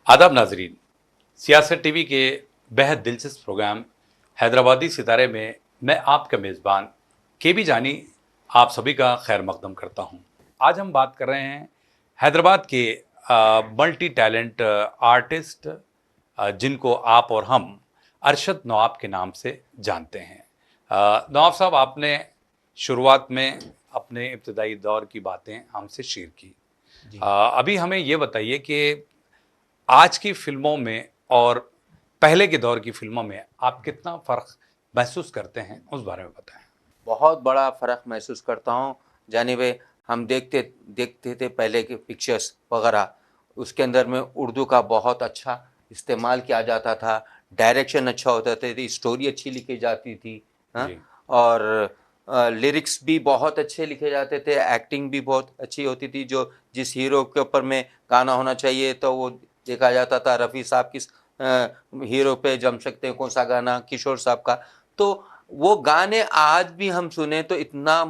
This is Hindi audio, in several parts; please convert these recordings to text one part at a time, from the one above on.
आदाब नाजरीन, सियासत टीवी के बेहद दिलचस्प प्रोग्राम हैदराबादी सितारे में मैं आपका मेज़बान केबी जानी आप सभी का खैर मकदम करता हूं। आज हम बात कर रहे हैं हैदराबाद के मल्टी टैलेंट आर्टिस्ट जिनको आप और हम अरशद नवाब के नाम से जानते हैं। नवाब साहब, आपने शुरुआत में अपने इब्तदाई दौर की बातें हमसे शेयर की। अभी हमें ये बताइए कि आज की फिल्मों में और पहले के दौर की फिल्मों में आप कितना फ़र्क महसूस करते हैं, उस बारे में बताएं। बहुत बड़ा फ़र्क महसूस करता हूँ। जाने वे हम देखते थे पहले के पिक्चर्स वगैरह, उसके अंदर में उर्दू का बहुत अच्छा इस्तेमाल किया जाता था, डायरेक्शन अच्छा होता था, स्टोरी अच्छी लिखी जाती थी, हाँ? और लिरिक्स भी बहुत अच्छे लिखे जाते थे, एक्टिंग भी बहुत अच्छी होती थी। जो जिस हीरो के ऊपर में गाना होना चाहिए तो वो देखा जाता था। रफ़ी साहब किस हीरो पे जम सकते हैं, कौन सा गाना, किशोर साहब का। तो वो गाने आज भी हम सुने तो इतना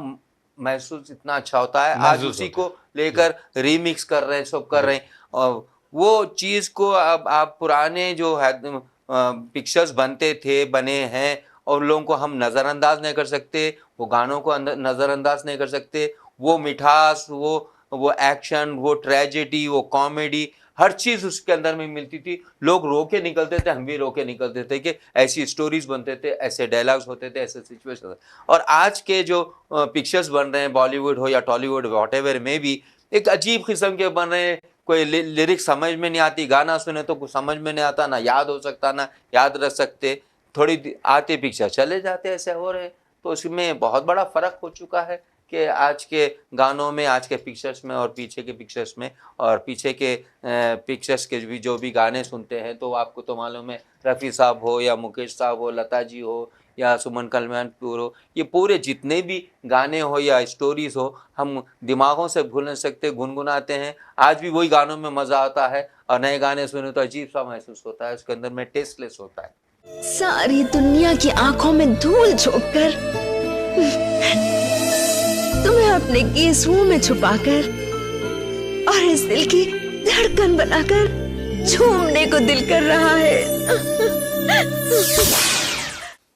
महसूस इतना अच्छा होता है। आज उसी को लेकर रीमिक्स कर रहे हैं, सब कर रहे हैं। और वो चीज़ को अब आप पुराने जो है पिक्चर्स बने हैं और लोगों को हम नज़रअंदाज नहीं कर सकते, वो गानों को नज़रअंदाज नहीं कर सकते। वो मिठास, वो एक्शन, वो ट्रेजेडी, वो कॉमेडी, हर चीज़ उसके अंदर में मिलती थी। लोग रो के निकलते थे, हम भी रो के निकलते थे कि ऐसी स्टोरीज बनते थे, ऐसे डायलॉग्स होते थे, ऐसे सिचुएशन। और आज के जो पिक्चर्स बन रहे हैं, बॉलीवुड हो या टॉलीवुड, व्हाटएवर में भी एक अजीब किस्म के बन रहे हैं। कोई लिरिक्स समझ में नहीं आती, गाना सुने तो कुछ समझ में नहीं आता, ना याद हो सकता, ना याद रख सकते। थोड़ी आते पिक्चर चले जाते, ऐसे हो रहे। तो उसमें बहुत बड़ा फ़र्क हो चुका है कि आज के गानों में, आज के पिक्चर्स में और पीछे के पिक्चर्स में। और पीछे के पिक्चर्स के भी जो भी गाने सुनते हैं तो आपको तो मालूम है, रफ़ी साहब हो या मुकेश साहब हो, लता जी हो या सुमन कल्याणपुर हो, ये पूरे जितने भी गाने हो या स्टोरीज़ हो, हम दिमागों से भूल नहीं सकते, गुनगुनाते हैं। आज भी वही गानों में मज़ा आता है। और नए गाने सुने तो अजीब सा महसूस होता है, उसके अंदर में टेस्टलेस होता है। सारी दुनिया की आंखों में धूल झोंक कर तुम्हें अपने केसुओं में छुपाकर और इस दिल की धड़कन बनाकर झूमने को दिल कर रहा है।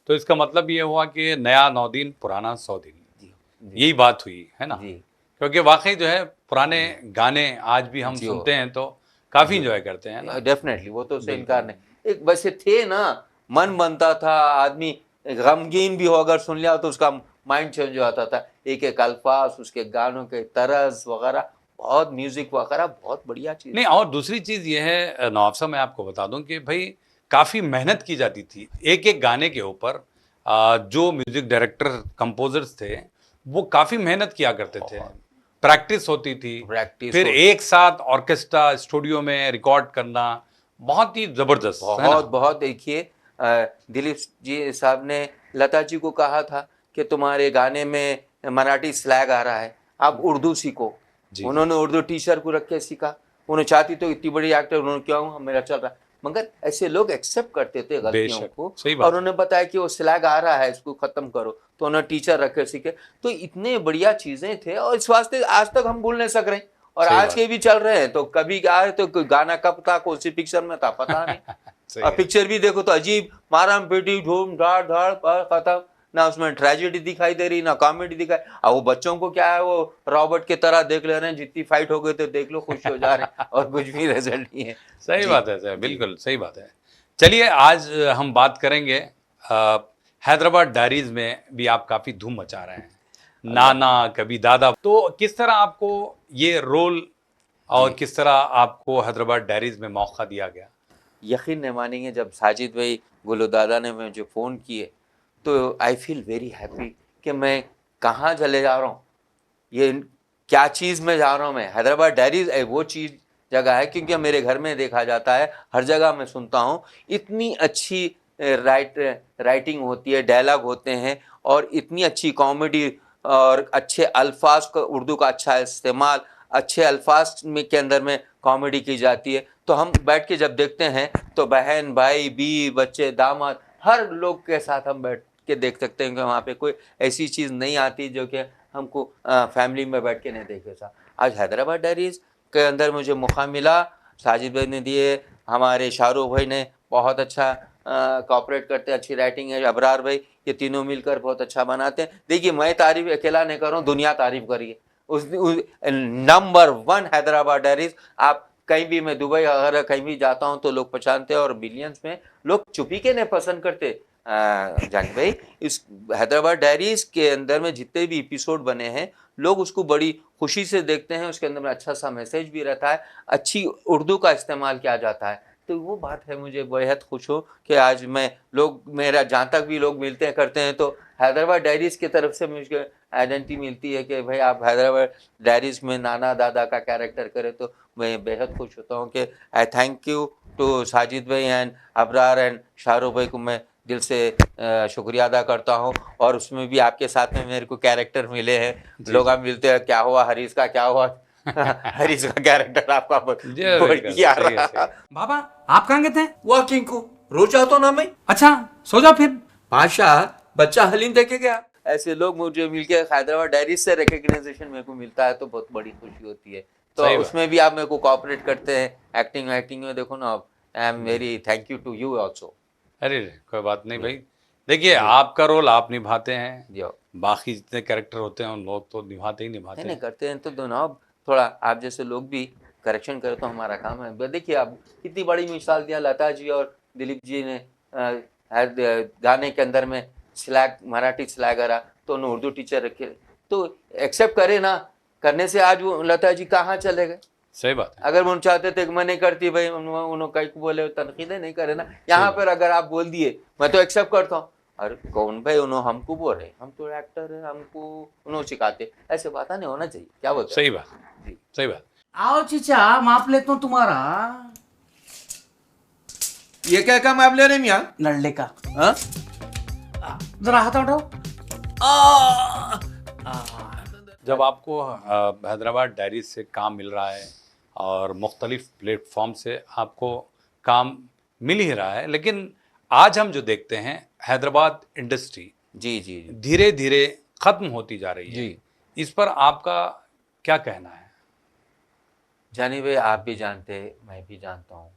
तो इसका मतलब ये हुआ कि नया 9 दिन, पुराना 100 दिन, यही बात हुई है ना। क्योंकि वाकई जो है पुराने गाने आज भी हम सुनते हैं तो काफ़ी इंजॉय करते हैं ना। डेफिनेटली, वो तो उससे इनकार नहीं। एक वैसे थे ना, मन बनता था, आदमी गमगीन भी हो अगर सुन लिया तो उसका माइंड चेंज हो जाता था। एक एक अल्फाज, उसके गानों के तर्ज वगैरह, बहुत म्यूजिक वगैरह, बहुत बढ़िया चीज़। नहीं, और दूसरी चीज़ ये है नवाब साहब, मैं आपको बता दूं कि भाई काफ़ी मेहनत की जाती थी एक एक गाने के ऊपर। जो म्यूजिक डायरेक्टर, कंपोजर्स थे, वो काफ़ी मेहनत किया करते थे। प्रैक्टिस होती थी, फिर एक साथ ऑर्केस्ट्रा स्टूडियो में रिकॉर्ड करना, बहुत ही ज़बरदस्त। बहुत देखिए, दिलीप जी साहब ने लता जी को कहा था कि तुम्हारे गाने में मराठी स्लैग आ रहा है, आप उर्दू सीखो। उन्होंने उर्दू टीचर को रख के सीखा। उन्हें चाहती तो इतनी बड़ी एक्टर, उन्होंने क्या हूँ, मेरा चल रहा है। मगर ऐसे लोग एक्सेप्ट करते थे गलतियों को, और उन्हें बताया कि वो स्लैग आ रहा है, इसको खत्म करो, तो उन्हें टीचर रख के सीखे। तो इतने बढ़िया चीजें थे, और इस वास्ते आज तक हम भूल नहीं सक रहे। और आज के भी चल रहे हैं। तो कभी आए तो गाना कब था, कौन सी पिक्चर में था, पता नहीं। और पिक्चर भी देखो तो अजीब, माराम पीटी, धूम धाड़ धाड़, खत्म। ना उसमें ट्रेजेडी दिखाई दे रही, ना कॉमेडी दिखाई। अब वो बच्चों को क्या है, वो रॉबर्ट की तरह देख ले रहे हैं, जितनी फाइट हो गई तो देख लो, खुश हो जा रहे हैं, और कुछ भी रिजल्ट नहीं है। सही बात है सर, बिल्कुल सही बात है। चलिए, आज हम बात करेंगे हैदराबाद डायरीज में भी आप काफ़ी धूम मचा रहे हैं, नाना कभी दादा। तो किस तरह आपको ये रोल और किस तरह आपको हैदराबाद डायरीज में मौका दिया गया? यकीन नहीं मानेंगे, जब साजिद भाई गुल्लू दादा ने मुझे फ़ोन किए तो आई फील वेरी हैप्पी कि मैं कहाँ चले जा रहा हूँ, ये क्या चीज़ में जा रहा हूँ मैं। हैदराबाद डायरीज वो चीज़ जगह है, क्योंकि मेरे घर में देखा जाता है, हर जगह मैं सुनता हूँ, इतनी अच्छी राइटिंग होती है, डायलॉग होते हैं, और इतनी अच्छी कॉमेडी और अच्छे अल्फाज का, उर्दू का अच्छा इस्तेमाल, अच्छे अल्फाज में के अंदर में कॉमेडी की जाती है। तो हम बैठ के जब देखते हैं तो बहन, भाई, बीवी, बच्चे, दामाद, हर लोग के साथ हम बैठ के देख सकते हैं कि वहाँ पे कोई ऐसी चीज़ नहीं आती जो कि हमको फैमिली में बैठ के नहीं देखे था। आज हैदराबाद डायरीज़ के अंदर मुझे मौका मिला, साजिद भाई ने दिए, हमारे शाहरुख भाई ने बहुत अच्छा कॉपरेट करते हैं, अच्छी राइटिंग है, अबरार भाई, ये तीनों मिलकर बहुत अच्छा बनाते हैं। देखिए, मैं तारीफ अकेला नहीं कर रहा हूँ, दुनिया तारीफ करिए। उस नंबर 1 हैदराबाद डायरीज। आप कहीं भी, मैं दुबई अगर कहीं भी जाता हूँ तो लोग पहचानते हैं, और बिलियंस में लोग चुपी के नहीं पसंद करते। जानी भाई, इस हैदराबाद डायरीज के अंदर में जितने भी एपिसोड बने हैं, लोग उसको बड़ी खुशी से देखते हैं। उसके अंदर में अच्छा सा मैसेज भी रहता है, अच्छी उर्दू का इस्तेमाल किया जाता है। तो वो बात है, मुझे बेहद खुश हो कि आज मैं लोग, मेरा जहाँ तक भी लोग मिलते हैं करते हैं, तो हैदराबाद डायरीज़ की तरफ से मुझे आइडेंटिटी मिलती है कि भाई आप हैदराबाद डायरीज़ में नाना दादा का कैरेक्टर करें, तो मैं बेहद खुश होता हूँ कि I thank you to Sajid भाई एंड अबरार एंड शाहरुख भाई को मैं दिल से शुक्रिया अदा करता हूँ। और उसमें भी आपके साथ में मेरे को कैरेक्टर मिले हैं, लोग आप मिलते हैं, क्या हुआ हरीश का, क्या हुआ हरीश का कैरेक्टर आपका बढ़िया रहा। बाबा आप कहाँ गए थे? वॉकिंग को रोज आता हूं ना मैं। अच्छा, सो जाओ फिर। बादशाह बच्चा हलीम देखे गया। ऐसे लोग मुझे मिलके हैदराबाद डायरीज से रिकग्नाइजेशन मेरे को मिलता है तो बहुत बड़ी खुशी होती है। तो सही बात। उसमें भी आप मेरे को कोऑपरेट करते हैं, एक्टिंग में देखो ना, I am very thank you to you also. अरे कोई बात नहीं भाई, देखिए आपका रोल आप निभाते हैं, जो बाकी जितने कैरेक्टर होते हैं उन लोग तो निभाते ही निभाते नहीं हैं। करते हैं तो दोनों अब थोड़ा आप जैसे लोग भी करेक्शन करें तो हमारा काम है। देखिए आप कितनी बड़ी मिसाल दिया, लता जी और दिलीप जी ने गाने के अंदर में स्लैग, मराठी स्लैग आ रहा तो उन्होंने उर्दू टीचर रखे, तो एक्सेप्ट करे ना, करने से आज वो लता जी कहाँ चले गए। सही बात है। अगर वो चाहते थे कि मैं नहीं करती भाई, उन्होंने कहीं को बोले तनकीदें नहीं करे ना, यहाँ पर अगर आप बोल दिए मैं तो एक्सेप्ट करता हूँ। अरे कौन भाई, उन्होंने हमको बोल रहे, हम तो एक्टर है, हमको उन्होंने सिखाते, ऐसे बात नहीं होना चाहिए। क्या बोलते सही बात, सही बात। आओ चीचा, माप लेता हूँ तुम्हारा। ये क्या काम आप ले रहे हैं मियाँ? लड़ने का। हाँ? जरा हाथ उठाओ। जब आपको हैदराबाद डायरीज से काम मिल रहा है और मुख्तलिफ प्लेटफॉर्म से आपको काम मिल ही रहा है, लेकिन आज हम जो देखते हैं हैदराबाद इंडस्ट्री जी जी जी धीरे धीरे खत्म होती जा रही है जी। इस पर आपका क्या कहना है? जानी भाई, आप भी जानते हैं, मैं भी जानता हूँ।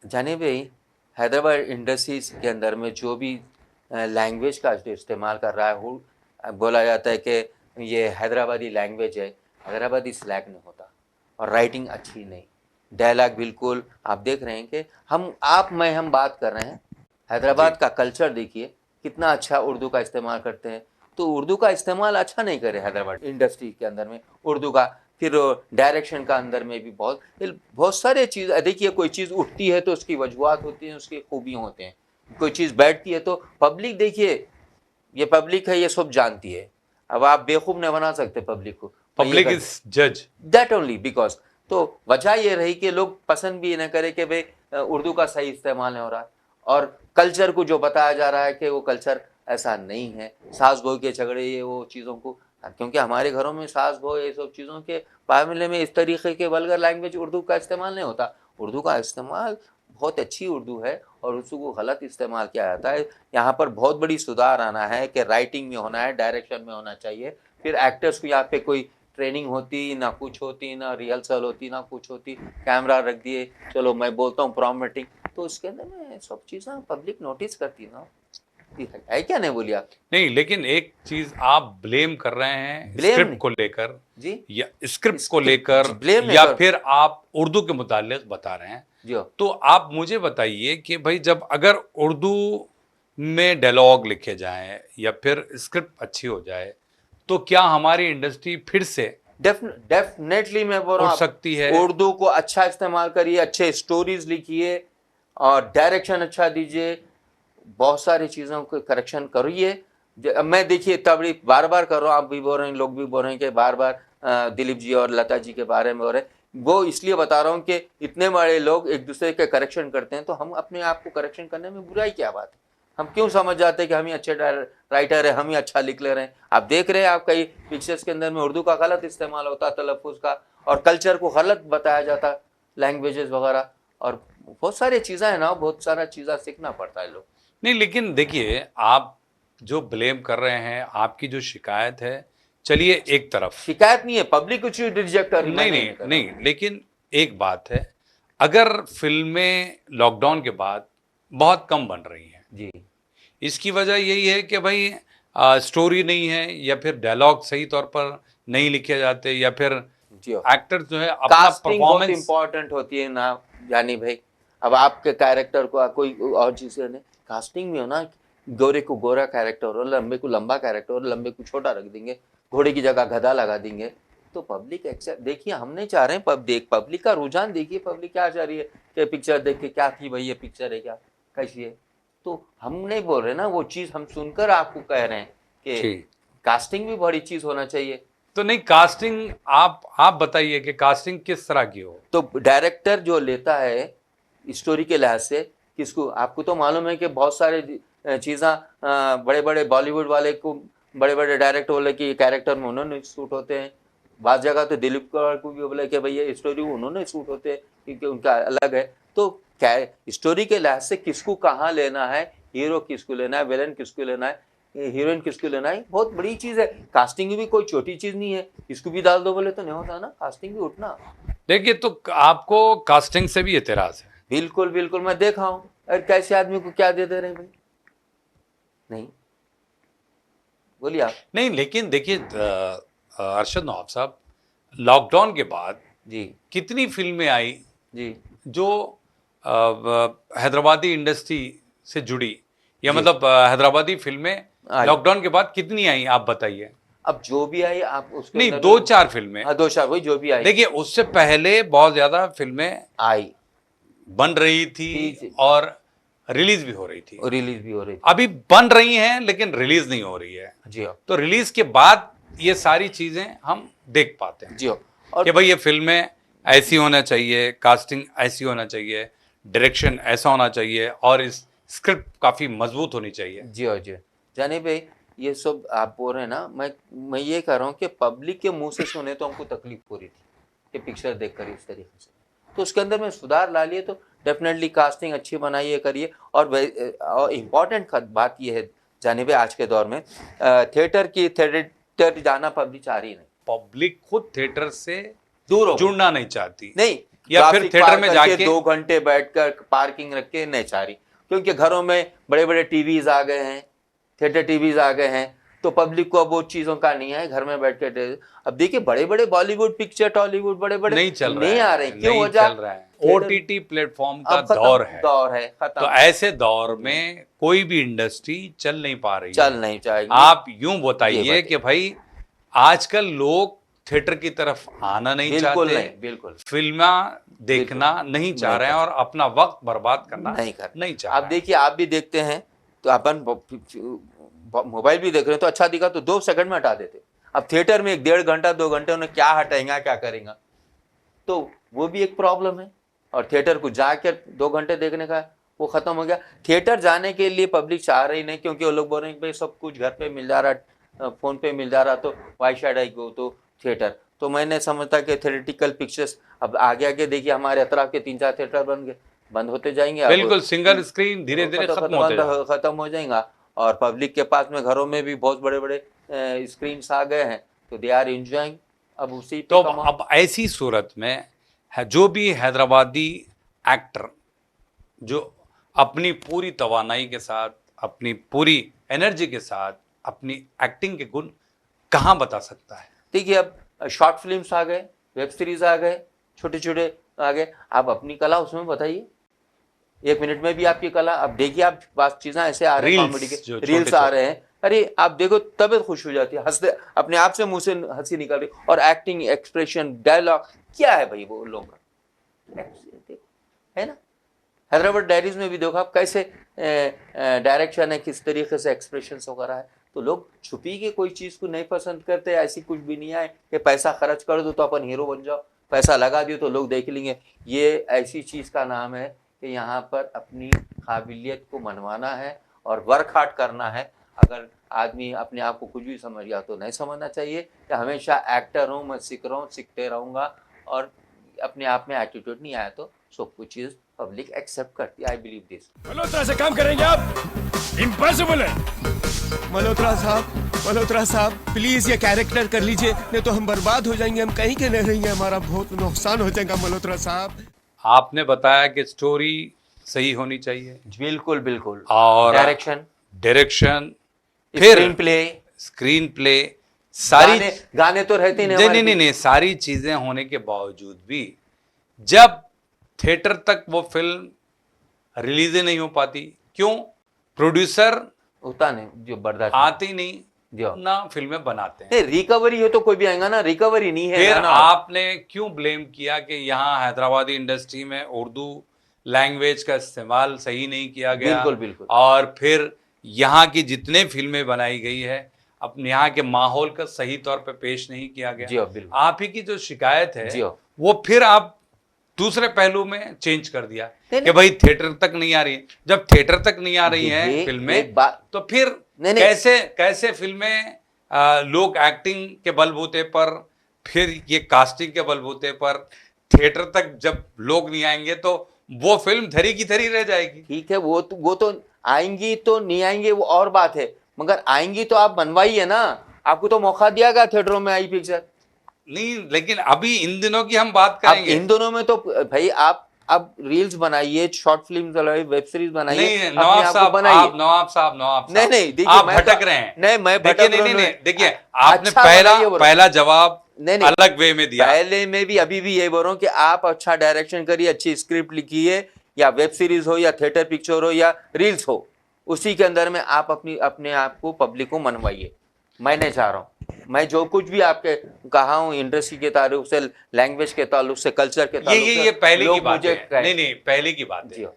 जानी भाई, हैदराबाद इंडस्ट्रीज के अंदर में जो भी लैंग्वेज का जो इस्तेमाल कर रहा है, वो बोला जाता है कि ये हैदराबादी लैंग्वेज है, हैदराबादी स्लैंग नहीं होता, और राइटिंग अच्छी नहीं, डायलॉग बिल्कुल। आप देख रहे हैं कि हम बात कर रहे हैं, हैदराबाद का कल्चर देखिए कितना अच्छा उर्दू का इस्तेमाल करते हैं। तो उर्दू का इस्तेमाल अच्छा नहीं करे हैदराबाद इंडस्ट्री के अंदर में उर्दू का, फिर डायरेक्शन का अंदर में भी बहुत सारे चीज़। देखिए, कोई चीज़ उठती है तो उसकी वजूहत होती हैं, उसकी खूबियाँ होते हैं। कोई चीज़ बैठती है तो पब्लिक, देखिए ये पब्लिक है, ये सब जानती है। अब आप बेवकूफ़ नहीं बना सकते पब्लिक को। पब्लिक इज जज, दैट ओनली बिकॉज। तो वजह ये रही कि लोग पसंद भी न करें कि भाई उर्दू का सही इस्तेमाल नहीं हो रहा है, और कल्चर को जो बताया जा रहा है कि वो कल्चर ऐसा नहीं है। सास बहू के झगड़े, ये वो चीज़ों को, क्योंकि हमारे घरों में सास बहू ये सब चीज़ों के मामले में इस तरीके के वल्गर लैंग्वेज उर्दू का इस्तेमाल नहीं होता। उर्दू का इस्तेमाल बहुत अच्छी उर्दू है, और उसको गलत इस्तेमाल किया जाता है। यहाँ पर बहुत बड़ी सुधार आना है कि राइटिंग में होना है, डायरेक्शन में होना चाहिए। फिर एक्टर्स को यहाँ पे कोई ट्रेनिंग होती ना, कुछ होती ना, रिहर्सल होती ना, कुछ होती, कैमरा रख दिए, चलो मैं बोलता हूँ प्रॉम्प्टिंग, तो उसके अंदर में सब चीज़ें पब्लिक नोटिस करती ना, है क्या नहीं बोलिए आप? नहीं, लेकिन एक चीज आप ब्लेम कर रहे हैं Blame स्क्रिप्ट नहीं। को लेकर, जी या स्क्रिप्ट को लेकर, blame नहीं या कर- फिर आप उर्दू के मुतालिक बता रहे हैं। जी तो आप मुझे बताइए कि भाई, जब अगर उर्दू में डायलॉग लिखे जाएं या फिर स्क्रिप्ट अच्छी हो जाए, तो क्या हमारी इंडस्ट्री फिर से डेफिनेटली मैं बोल रहा उठ हूँ, सकती है? उर्दू को अच्छा इस्तेमाल करिए, अच्छे स्टोरीज लिखिए, और डायरेक्शन अच्छा दीजिए, बहुत सारी चीज़ों को करेक्शन करिए। मैं देखिए तबड़ी बार बार कर रहा हूँ, आप भी बोल रहे हैं, लोग भी बोल रहे हैं कि बार बार दिलीप जी और लता जी के बारे में हो रहे हैं। वो इसलिए बता रहा हूँ कि इतने बड़े लोग एक दूसरे के करेक्शन करते हैं, तो हम अपने आप को करेक्शन करने में बुराई क्या बात है? हम क्यों समझ जाते हैं कि हम ही अच्छे राइटर है, हम ही अच्छा लिख ले रहे हैं? आप देख रहे हैं, आप कई पिक्चर्स के अंदर में उर्दू का गलत इस्तेमाल होता है, तलफ़ुज़ का, और कल्चर को गलत बताया जाता, लैंग्वेजेस वगैरह, और बहुत सारी चीज़ें हैं ना, बहुत सारा चीज़ें सीखना पड़ता है लोग। नहीं, लेकिन देखिए, आप जो ब्लेम कर रहे हैं, आपकी जो शिकायत है, चलिए एक तरफ। शिकायत नहीं है, पब्लिक कुछ रिजेक्ट कर रही है, नहीं मैं नहीं कर रहा। नहीं, लेकिन एक बात है, अगर फिल्में लॉकडाउन के बाद बहुत कम बन रही हैं, जी इसकी वजह यही है कि भाई स्टोरी नहीं है, या फिर डायलॉग सही तौर पर नहीं लिखे जाते, या फिर जी एक्टर जो है अपना कास्टिंग बहुत परफॉर्मेंस। इम्पोर्टेंट होती है ना जानी भाई। अब आपके कैरेक्टर को कोई और चीज़ ने कास्टिंग में हो ना, गोरे को गोरा कैरेक्टर हो, लंबे को लंबा कैरेक्टर हो, लंबे को छोटा रख देंगे, घोड़े की जगह गधा लगा देंगे, तो पब्लिक एक्सेप्ट। देखिए, हम नहीं चाह रहे हैं, पब्लिक का रुझान देखिए, पब्लिक क्या चाह रही है कि पिक्चर देख के क्या थी भाई, ये पिक्चर है क्या, कैसी है? तो हम नहीं बोल रहे ना, वो चीज़ हम सुनकर आपको कह रहे हैं कि ठीक। कास्टिंग भी बड़ी चीज़ होना चाहिए। तो नहीं, कास्टिंग आप बताइए कि कास्टिंग किस तरह की हो? तो डायरेक्टर जो लेता है स्टोरी के लिहाज से, किसको, आपको तो मालूम है कि बहुत सारे चीज़ें बड़े बड़े बॉलीवुड वाले को, बड़े बड़े डायरेक्टर बोले कि कैरेक्टर में उन्होंने सूट होते हैं, बात जगह तो दिलीप कुमार को भी बोले कि भैया स्टोरी उन्होंने सूट होते हैं क्योंकि उनका अलग है। तो क्या स्टोरी के लिहाज से किसको कहाँ लेना है, हीरो किसको लेना है, विलन किसको लेना है, हीरोइन किसको लेना है, बहुत बड़ी चीज़ है। कास्टिंग भी कोई छोटी चीज़ नहीं है, इसको भी डाल दो बोले तो नहीं होता ना, कास्टिंग भी उठना। देखिए, तो आपको कास्टिंग से भी एतराज है? बिल्कुल बिल्कुल, मैं देखा हूँ। अरे कैसे आदमी को क्या दे रहे हैं भाई? नहीं, बोलिए आप। नहीं, लेकिन देखिए अरशद नवाब साहब, लॉकडाउन के बाद जी कितनी फिल्में आई जी जो हैदराबादी इंडस्ट्री से जुड़ी, या जी। मतलब हैदराबादी फिल्में आई। लॉकडाउन के बाद कितनी आई, आप बताइए। अब जो भी आई आप उसके नहीं, अंदर दो चार फिल्में। हाँ, दो चार वही जो भी आई देखिए, उससे पहले बहुत ज्यादा फिल्में आई, बन रही थी जी। और रिलीज भी हो रही थी। और रिलीज भी हो रही थी। अभी बन रही हैं लेकिन रिलीज नहीं हो रही है। जी हाँ, तो रिलीज के बाद ये सारी चीजें हम देख पाते हैं जी हाँ। और कि भाई ये फिल्में ऐसी होना चाहिए, कास्टिंग ऐसी होना चाहिए, डायरेक्शन ऐसा होना चाहिए, और इस स्क्रिप्ट काफी मजबूत होनी चाहिए। जी हाँ, जी हाँ। जाने भाई, ये सब आप बोल रहे हैं ना, मैं ये कह रहा हूँ कि पब्लिक के मुंह से सुने तो हमको तकलीफ हो रही थी कि पिक्चर देखकर इस तरीके से, तो उसके अंदर में सुधार ला लिए, तो डेफिनेटली कास्टिंग अच्छी बनाइए, करिए। और इम्पॉर्टेंट बात ये है जाने भाई, आज के दौर में थिएटर जाना पब्लिक चाह रही नहीं, पब्लिक खुद थिएटर से दूर हो गई। जुड़ना नहीं चाहती, नहीं, या फिर ट्रैफिक थिएटर पार में करके जाके 2 घंटे बैठकर पार्किंग रख के नहीं चाह रही, क्योंकि घरों में बड़े बड़े टीवीज आ गए हैं, थिएटर टीवीज आ गए हैं, तो पब्लिक को अब वो चीज़ों का नहीं है, घर में बैठ के। अब देखिए, बड़े बड़े बॉलीवुड पिक्चर, टॉलीवुड बड़े बड़े नहीं चल रहा नहीं है, आ रहे, क्यों नहीं वजह? चल रहा है। थिएटर ओटीटी प्लेटफॉर्म का अब खत्म, दौर है। खत्म, तो ऐसे दौर में कोई भी इंडस्ट्री चल नहीं पा रही चल है। नहीं जाएगी। आप यूं ये बताइए बताइए। कि भाई आजकल लोग थिएटर की तरफ आना नहीं बिल्कुल चाहते, नहीं, बिल्कुल फिल्मा देखना नहीं चाह रहे हैं, और अपना वक्त बर्बाद करना नहीं कर। नहीं चाह आप रहे हैं। देखिए, आप भी देखते हैं तो अपन मोबाइल भी देख रहे हैं, तो अच्छा दिखा तो 2 सेकंड में हटा देते। अब थिएटर में 1 डेढ़ घंटा 2 घंटे उन्हें क्या हटाएंगा, क्या करेंगे, तो वो भी एक प्रॉब्लम है। और थिएटर को जाकर 2 घंटे देखने का वो खत्म हो गया। थिएटर जाने के लिए पब्लिक चाह रही नहीं, क्योंकि वो लोग बोल रहे हैं कि भाई सब कुछ घर पे मिल जा रहा, फोन पे मिल जा रहा, तो वाई शायद आई गो तो थिएटर। तो मैंने समझता कि थिएटिकल पिक्चर्स अब आगे आगे देखिए, हमारे अतराफ के 3-4 थिएटर बंद होते जाएंगे। अब बिल्कुल, सिंगल स्क्रीन धीरे धीरे खत्म होते जा रहा है। खत्म हो जाएगा, और पब्लिक के पास में घरों में भी बहुत बड़े बड़े स्क्रीन्स आ गए हैं, तो दे आर एंजॉयिंग। अब उसी पे तो कमाओ। अब ऐसी सूरत में जो भी हैदराबादी एक्टर जो अपनी पूरी तवानाई के साथ, अपनी पूरी एनर्जी के साथ अपनी एक्टिंग के गुण कहाँ बता सकता है? देखिए, अब शॉर्ट फिल्म्स आ गए, वेब सीरीज आ गए, छोटे छोटे आ गए, आप अपनी कला उसमें बताइए। 1 मिनट में भी आपकी कला, अब देखिए, आप बात चीज़ें ऐसे आ रही हैं, रील्स, कॉमेडी के जो रील्स छोटे आ रहे हैं, अरे आप देखो तबीयत खुश हो जाती है, हंसते अपने आप से मुंह से हंसी निकल रही, और एक्टिंग, एक्सप्रेशन, डायलॉग क्या है भाई वो लोगों का, है ना। हैदराबाद डायरीज में भी देखो आप कैसे डायरेक्शन है, किस तरीके से एक्सप्रेशन वगैरह है। तो लोग छुपी के कोई चीज़ को नहीं पसंद करते, ऐसी कुछ भी नहीं है कि पैसा खर्च कर दो तो अपन हीरो बन जाओ, पैसा लगा दियो तो लोग देख लेंगे। ये ऐसी चीज़ का नाम है कि यहाँ पर अपनी काबिलियत को मनवाना है और वर्क हार्ड करना है। अगर आदमी अपने आप को कुछ भी समझ गया तो नहीं समझना चाहिए कि हमेशा एक्टर हूँ, मैं सीख रहा हूँ, सीखते रहूँगा, और अपने आप में एटीट्यूड नहीं आया तो सब कुछ चीज़ पब्लिक एक्सेप्ट करती है। I believe this. मल्होत्रा से काम करेंगे आप? इम्पॉसिबल है। मल्होत्रा साहब प्लीज ये कैरेक्टर कर लीजिए, नहीं तो हम बर्बाद हो जाएंगे, हम कहीं के नहीं रहेंगे, हमारा बहुत नुकसान हो जाएगा मल्होत्रा साहब। आपने बताया कि स्टोरी सही होनी चाहिए, बिल्कुल बिल्कुल, और डायरेक्शन, फिर स्क्रीन प्ले, सारी गाने तो रहते ही नहीं, सारी चीजें होने के बावजूद भी जब थिएटर तक वो फिल्म रिलीज नहीं हो पाती, क्यों? प्रोड्यूसर होता नहीं जो बर्दाश्त आते ही नहीं ना फिल्में बनाते हैं। रिकवरी हो तो कोई भी आएगा ना, रिकवरी नहीं है। फिर आपने क्यों ब्लेम किया कि यहाँ हैदराबादी इंडस्ट्री में उर्दू लैंग्वेज का इस्तेमाल सही नहीं किया गया? बिल्कुल बिल्कुल। और फिर यहाँ की जितने फिल्में बनाई गई है अपने यहाँ के माहौल का सही तौर पे पेश नहीं किया गया। जी बिल्कुल। आप ही की जो शिकायत है वो फिर आप दूसरे पहलू में चेंज कर दिया कि भाई थिएटर तक नहीं आ रही है। जब थिएटर तक नहीं आ रही हैं फिल्में तो फिर कैसे फिल्में लोग एक्टिंग के बलबूते पर, फिर ये कास्टिंग के बलबूते पर थिएटर तक जब लोग नहीं आएंगे तो वो फिल्म धरी की धरी रह जाएगी। ठीक है, वो तो आएंगी तो नहीं आएंगे वो और बात है, मगर आएंगी तो आप बनवाइए ना। आपको तो मौका दिया गया थिएटरों में आई पिक्चर नहीं, लेकिन अभी इन दिनों की हम बात करेंगे। इन दिनों में तो भाई आप अब रील्स बनाइए, शॉर्ट फिल्म बनाइए, वेब सीरीज बनाइए। नवाब साहब नहीं, देखिए आप भटक रहे हैं। नहीं, मैं नहीं, देखिए आपने पहला जवाब अलग वे में दिया। पहले में भी अभी भी ये बोल रहा हूँ कि आप अच्छा डायरेक्शन करिए, अच्छी स्क्रिप्ट लिखिए, या वेब सीरीज हो या थिएटर पिक्चर हो या रील्स हो, उसी के अंदर में आप अपने आप को पब्लिक को मनवाइए। मैं नहीं चाह रहा हूँ, मैं जो कुछ भी आपके कहा हूँ इंडस्ट्री के ताल्लुक से, लैंग्वेज के ताल्लुक से, कल्चर के ताल्लुक से, ये पहले की बात है। नहीं, पहले की बात है।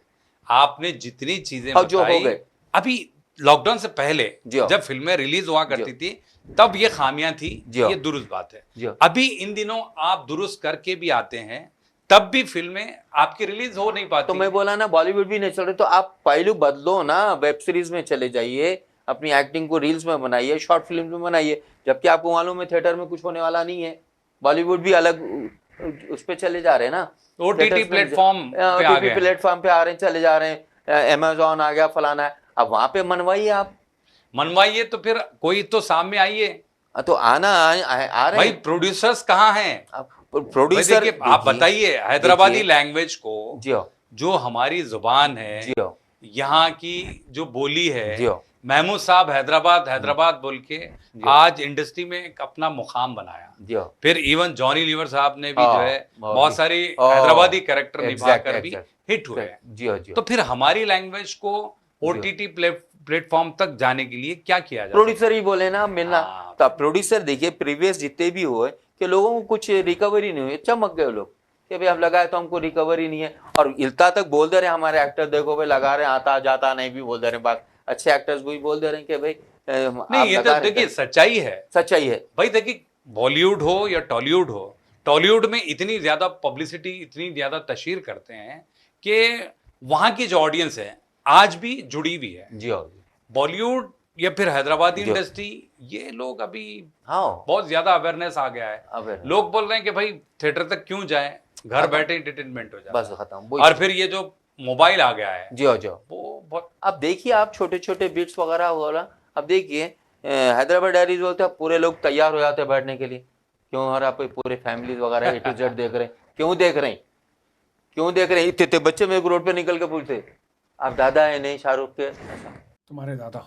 आपने जितनी चीजें जो हो गए अभी लॉकडाउन से पहले जब फिल्में रिलीज हुआ करती थी तब ये खामियां थी, ये दुरुस्त बात है। अभी इन दिनों आप दुरुस्त करके भी आते हैं तब भी फिल्में आपकी रिलीज हो नहीं पाती। तो मैं बोला ना, बॉलीवुड भी नहीं चल रहे तो आप पहलू बदलो ना, वेब सीरीज में चले जाइए, अपनी एक्टिंग को रील्स में बनाइए, शॉर्ट फिल्म में बनाइए। जबकि आपको मालूम है थिएटर में कुछ होने वाला नहीं है। बॉलीवुड भी अलग उस पे चले जा रहे हैं ना, ओटीटी प्लेटफॉर्म पे आ रहे हैं, चले जा रहे हैं, अमेज़न आ गया, फलाना है। अब वहां पे मनवाइए, आप मनवाइए तो फिर कोई तो सामने आइए तो आना आ रहे भाई। प्रोड्यूसर्स कहाँ हैं? प्रोड्यूसर आप बताइए, हैदराबादी लैंग्वेज को जो हमारी जुबान है, यहाँ की जो बोली है, महमूद साहब हैदराबाद बोल के आज इंडस्ट्री में एक अपना मुकाम बनाया। फिर इवन जॉनी लीवर साहब ने भी जो है बहुत सारी हैदराबादी कैरेक्टर निभा कर भी हिट हुए हैं। तो फिर हमारी लैंग्वेज को ओटीटी प्लेटफॉर्म तक जाने के लिए क्या किया जाए? प्रोड्यूसर ही बोले ना मिलना। तो प्रोड्यूसर देखिए, प्रीवियस जितने भी हुए कि लोगों को कुछ रिकवरी नहीं हुई, चमक गए लोग कि भाई अब लगाए तो हमको रिकवरी नहीं है। और इल्ता तक बोल दे रहे हमारे एक्टर, देखो भाई लगा रहे, आता जाता नहीं भी बोल दे रहे। बात अच्छे एक्टर्स भी बोल दे रहे हैं कि भाई नहीं, ये तो देखिए सच्चाई है भाई। देखिए बॉलीवुड हो या टॉलीवुड हो, टॉलीवुड में इतनी ज्यादा पब्लिसिटी, इतनी ज्यादा तशहीर करते हैं कि वहां की जो ऑडियंस है आज भी जुड़ी हुई है। बॉलीवुड या फिर हैदराबादी इंडस्ट्री, ये लोग अभी बहुत ज्यादा अवेयरनेस आ गया है। लोग बोल रहे हैं कि भाई थिएटर तक क्यों जाए, घर बैठे एंटरटेनमेंट हो जाए, बस खत्म। और फिर ये जो मोबाइल आ गया है वो बहुत। अब देखिए आप छोटे छोटे बीट्स वगैरह वाला, अब देखिए हैदराबाद डायरीज बोलते हैं, पूरे लोग तैयार हो जाते हैं बैठने के लिए। क्यों? और आप पूरे फैमिलीज वगैरह A to Z देख रहे हैं। क्यों देख रहे हैं? इतने बच्चे मेरे को रोड पे निकल के पूछते, आप दादा है नहीं शाहरुख के? तुम्हारे दादा?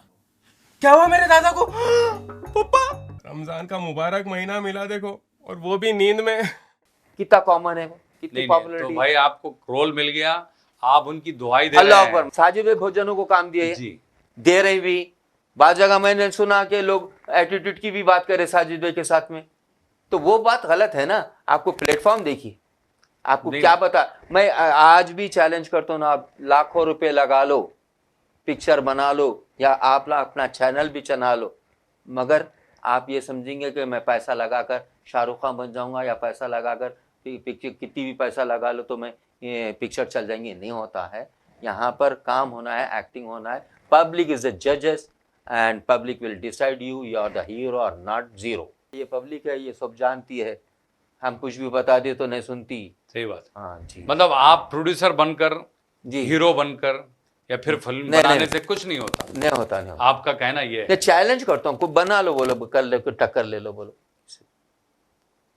क्या हुआ मेरे दादा को? पप्पा, रमजान का मुबारक महीना मिला देखो, और वो भी नींद में। कितना कॉमन है वो, कितनी पॉपुलरिटी। तो भाई आपको रोल मिल गया, आप उनकी दुआई दे रहे हैं। अल्लाह अकबर। साजिद भाई भोजनों को काम दिए दे रहे भी। बाद जगह मैंने सुना कि लोग एटीट्यूड की भी बात करे साजिद भाई के साथ में, तो वो बात गलत है ना। आपको प्लेटफॉर्म देखिए, आपको क्या पता। मैं आज भी चैलेंज करता हूँ ना, आप लाखों रुपए लगा लो, पिक्चर बना लो, या आप अपना चैनल भी चला लो, मगर आप ये समझेंगे कि मैं पैसा लगाकर शाहरुख खान बन जाऊंगा या पैसा लगाकर पिक्चर कितनी भी पैसा लगा लो तो मैं ये पिक्चर चल जाएंगी, नहीं होता है। यहाँ पर काम होना है, एक्टिंग होना है। पब्लिक इज द जजेस and public will decide you are the hero और नॉट जीरो। ये पब्लिक है, ये सब जानती है, हम कुछ भी बता दिए तो नहीं सुनती। सही बात है। हाँ जी, मतलब आप प्रोड्यूसर बनकर, जी, हीरो बनकर या फिर फिल्म नहीं, बनाने नहीं। से कुछ नहीं होता। नहीं होता, नहीं होता। आपका कहना ये है। मैं चैलेंज करता हूँ, कोई बना लो, बोलो कर ले, कोई टक्कर ले लो, बोलो,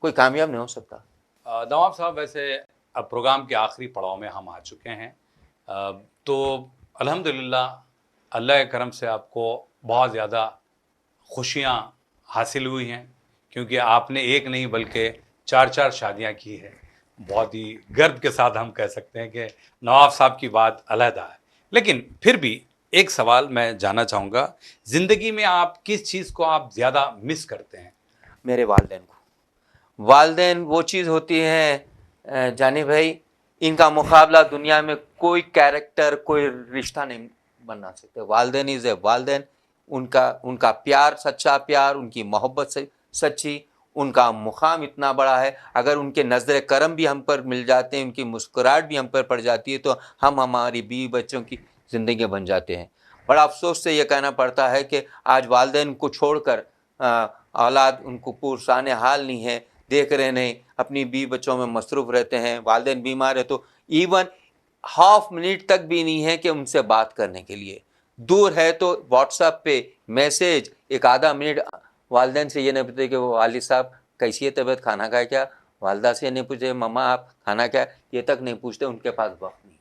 कोई कामयाब नहीं हो सकता। नवाब साहब, वैसे अब प्रोग्राम के आखिरी पड़ाव में हम आ चुके हैं, तो अल्हम्दुलिल्लाह अल्लाह के करम से आपको बहुत ज़्यादा खुशियाँ हासिल हुई हैं, क्योंकि आपने एक नहीं बल्कि 4 शादियाँ की है। बहुत ही गर्व के साथ हम कह सकते हैं कि नवाब साहब की बात अलहदा है। लेकिन फिर भी एक सवाल मैं जानना चाहूँगा, ज़िंदगी में आप किस चीज़ को आप ज़्यादा मिस करते हैं? मेरे वालदैन को। वालदैन वो चीज़ होती है जानी भाई, इनका मुकाबला दुनिया में कोई कैरेक्टर, कोई रिश्ता नहीं बना सकते। वालदैन इज़ ए वालदैन। उनका प्यार, सच्चा प्यार, उनकी मोहब्बत सच्ची, उनका मुकाम इतना बड़ा है। अगर उनके नज़र करम भी हम पर मिल जाते हैं, उनकी मुस्कुराहट भी हम पर पड़ जाती है, तो हम हमारी बीवी बच्चों की ज़िंदगी बन जाते हैं। बड़ा अफसोस से ये कहना पड़ता है कि आज वालदैन को छोड़कर औलाद उनको पुरसाने हाल नहीं है, देख रहे नहीं, अपनी बीवी बच्चों में मसरूफ़ रहते हैं। वालदैन बीमार है तो इवन हाफ मिनट तक भी नहीं है कि उनसे बात करने के लिए। दूर है तो व्हाट्सएप पे मैसेज, एक आधा मिनट वालदैन से ये नहीं पूछते कि वो वालिद साहब कैसी है तबीयत, खाना खाया क्या, वालदा से नहीं पूछे मम्मा आप खाना क्या, ये तक नहीं पूछते। उनके पास वक्त नहीं है।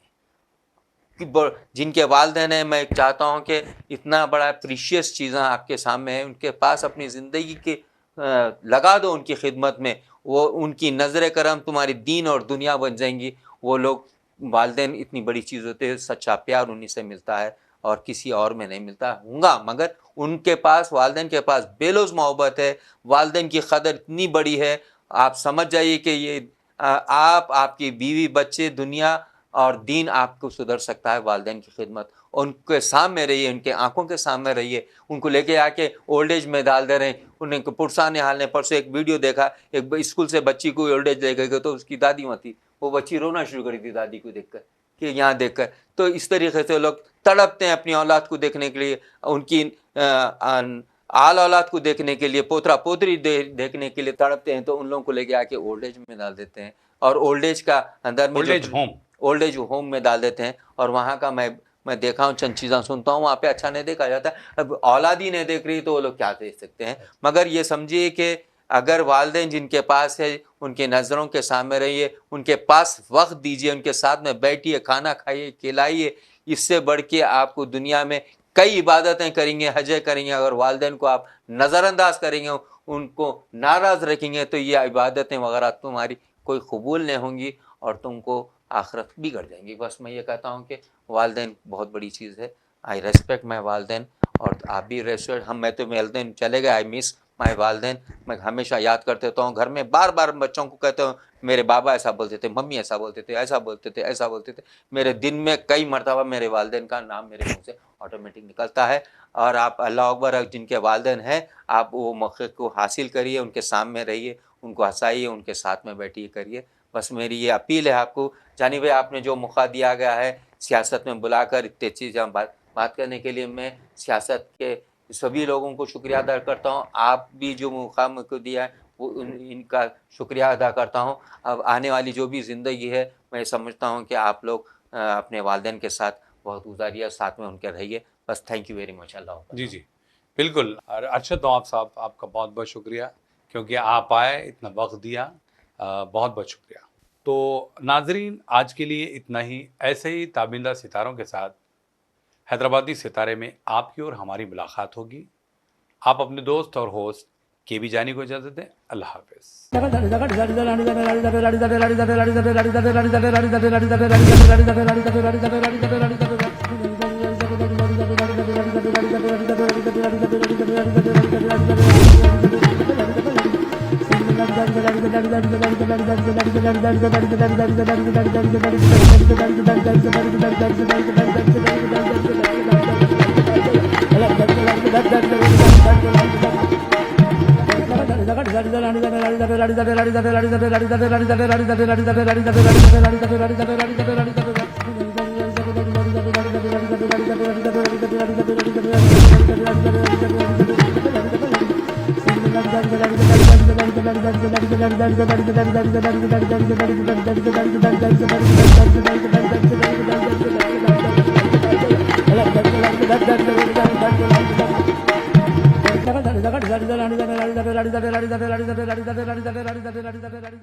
कि जिनके वालदैन हैं, मैं चाहता हूँ कि इतना बड़ा प्रीशियस चीज़ें आपके सामने है, उनके पास अपनी ज़िंदगी के लगा दो उनकी खिदमत में। वो उनकी नज़र करम तुम्हारी दीन और दुनिया बन जाएंगी। वो लोग, वालदैन इतनी बड़ी चीज़ होती है, सच्चा प्यार उन्हीं से मिलता है और किसी और में नहीं मिलता होगा। मगर उनके पास, वालदैन के पास बेलोज़ मोहब्बत है। वालदैन की कदर इतनी बड़ी है, आप समझ जाइए कि ये आपकी बीवी बच्चे, दुनिया और दीन आपको सुधर सकता है। वालदैन की खिदमत, उनके सामने रहिए, उनके आंखों के सामने रहिए। उनको लेके आके ओल्ड एज में डाल दे रहे हैं, उनको पुरसाने हाल ने। परसों एक वीडियो देखा, एक स्कूल से बच्ची को ओल्ड एज ले गए तो उसकी दादी वहाँ थी, वो बच्ची रोना शुरू करी थी दादी को देखकर, कि यहाँ देखकर। तो इस तरीके से लोग तड़पते हैं अपनी औलाद को देखने के लिए, उनकी आल औलाद को देखने के लिए, पोतरा पोतरी देखने के लिए तड़पते हैं। तो उन लोगों को लेके आके ओल्ड एज में डाल देते हैं, और ओल्ड एज का अंदर में ओल्ड एज होम में डाल देते हैं। और वहाँ का मैं देखा हूँ, चंद चीज़ें सुनता हूँ, वहाँ पे अच्छा नहीं देखा जाता। अब औलाद ही नहीं देख रही तो वो लोग क्या देख सकते हैं। मगर ये समझिए कि अगर वालदैन जिनके पास है, उनके नज़रों के सामने रहिए, उनके पास वक्त दीजिए, उनके साथ में बैठिए, खाना खाइए, खिलाइए। इससे बढ़ के आपको दुनिया में कई इबादतें करेंगे, हज करेंगे। अगर वालदैन को आप नज़रअंदाज करेंगे, उनको नाराज़ रखेंगे, तो ये इबादतें वगैरह तुम्हारी कोई कबूल नहीं होंगी और तुमको आखिरत बिगड़ जाएंगी। बस मैं ये कहता हूँ कि वालदैन बहुत बड़ी चीज़ है। आई रेस्पेक्ट माई वालदैन, और आप भी रेस्पेक्ट। मैं तो वालदैन चले गए, आई मिस माई वालदैन। मैं हमेशा याद करते रहता हूँ, घर में बार बार बच्चों को कहते हूँ, मेरे बाबा ऐसा बोलते थे, मम्मी ऐसा बोलते थे, ऐसा बोलते थे, ऐसा बोलते थे। मेरे दिन में कई मरतबा मेरे वालदैन का नाम मेरे मुँह से ऑटोमेटिक निकलता है। और आप अल्लाह अकबर, जिनके वालदैन हैं, आप वो मौके को हासिल करिए, उनके सामने रहिए, उनको हंसाइए, उनके साथ में बैठिए, करिए। बस मेरी ये अपील है आपको। जानी भाई, आपने जो मौका दिया गया है सियासत में बुलाकर इतनी चीज़ें बात करने के लिए, मैं सियासत के सभी लोगों को शुक्रिया अदा करता हूँ। आप भी जो मौका मुझको दिया है वो इनका शुक्रिया अदा करता हूँ। अब आने वाली जो भी ज़िंदगी है, मैं समझता हूँ कि आप लोग अपने वालदैन के साथ बहुत गुजारिए, साथ में उनके रहिए। बस थैंक यू वेरी मच। अल्लाह। जी जी बिल्कुल। और अरशद नवाब साहब, आपका बहुत बहुत शुक्रिया, क्योंकि आप आए, इतना वक्त दिया, बहुत बहुत शुक्रिया। तो नाजरीन, आज के लिए इतना ही। ऐसे ही ताबिंदा सितारों के साथ हैदराबादी सितारे में आपकी और हमारी मुलाकात होगी। आप अपने दोस्त और होस्ट केबी जानी को इजाज़त दें। अल्लाह हाफिज़।